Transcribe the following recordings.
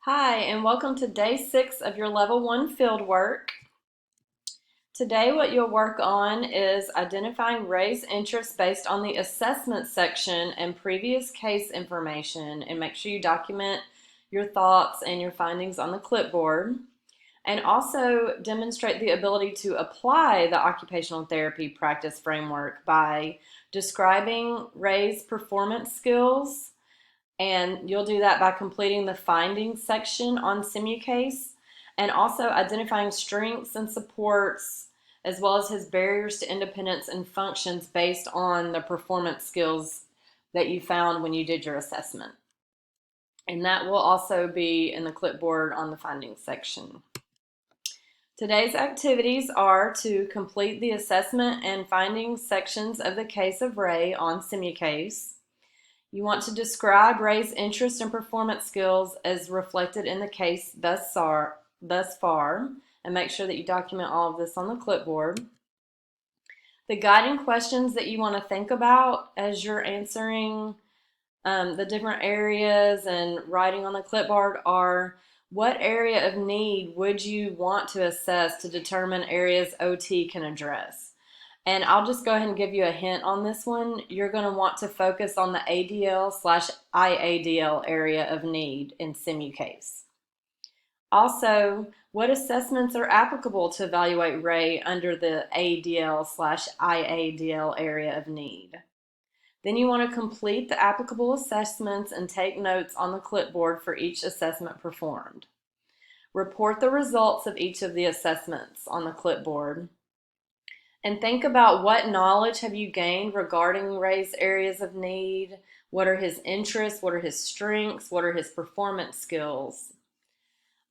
Hi, and welcome to day 6 of your level 1 field work. Today what you'll work on is identifying Ray's interests based on the assessment section and previous case information, and make sure you document your thoughts and your findings on the clipboard, and also demonstrate the ability to apply the occupational therapy practice framework by describing Ray's performance skills. And you'll do that by completing the findings section on SimuCase and also identifying strengths and supports as well as his barriers to independence and functions based on the performance skills that you found when you did your assessment. And that will also be in the clipboard on the findings section. Today's activities are to complete the assessment and findings sections of the case of Ray on SimuCase. You want to describe Ray's interest and performance skills as reflected in the case thus far, and make sure that you document all of this on the clipboard. The guiding questions that you want to think about as you're answering the different areas and writing on the clipboard are: what area of need would you want to assess to determine areas OT can address? And I'll just go ahead and give you a hint on this one. You're going to want to focus on the ADL/IADL area of need in SimuCase. Also, what assessments are applicable to evaluate Ray under the ADL/IADL area of need? Then you want to complete the applicable assessments and take notes on the clipboard for each assessment performed. Report the results of each of the assessments on the clipboard. And think about what knowledge have you gained regarding Ray's areas of need, what are his interests, what are his strengths, what are his performance skills.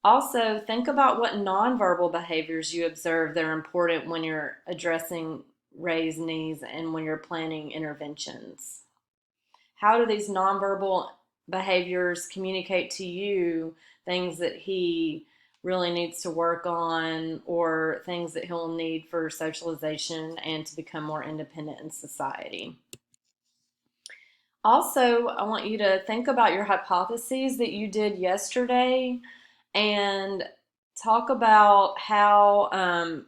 Also, think about what nonverbal behaviors you observe that are important when you're addressing Ray's needs and when you're planning interventions. How do these nonverbal behaviors communicate to you things that he really needs to work on, or things that he'll need for socialization and to become more independent in society? Also, I want you to think about your hypotheses that you did yesterday and talk about how,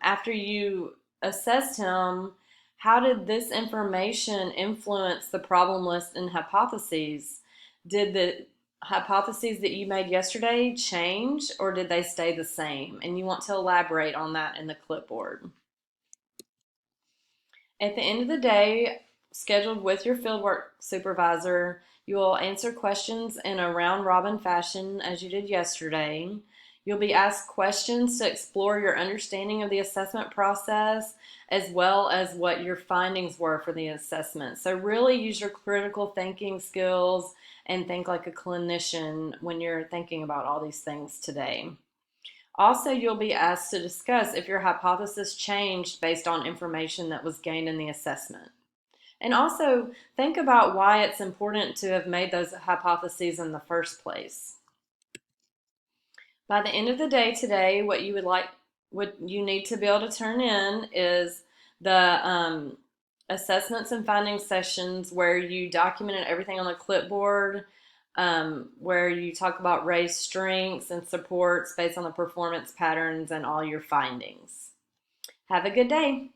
after you assessed him, how did this information influence the problem list and hypotheses? Did the hypotheses that you made yesterday change, or did they stay the same? And you want to elaborate on that in the clipboard. At the end of the day, scheduled with your fieldwork supervisor, you will answer questions in a round-robin fashion as you did yesterday. You'll be asked questions to explore your understanding of the assessment process as well as what your findings were for the assessment. So really use your critical thinking skills and think like a clinician when you're thinking about all these things today. Also, you'll be asked to discuss if your hypothesis changed based on information that was gained in the assessment. And also think about why it's important to have made those hypotheses in the first place. By the end of the day today, what you need to be able to turn in is the assessments and findings sessions where you documented everything on the clipboard, where you talk about Ray's strengths and supports based on the performance patterns and all your findings. Have a good day.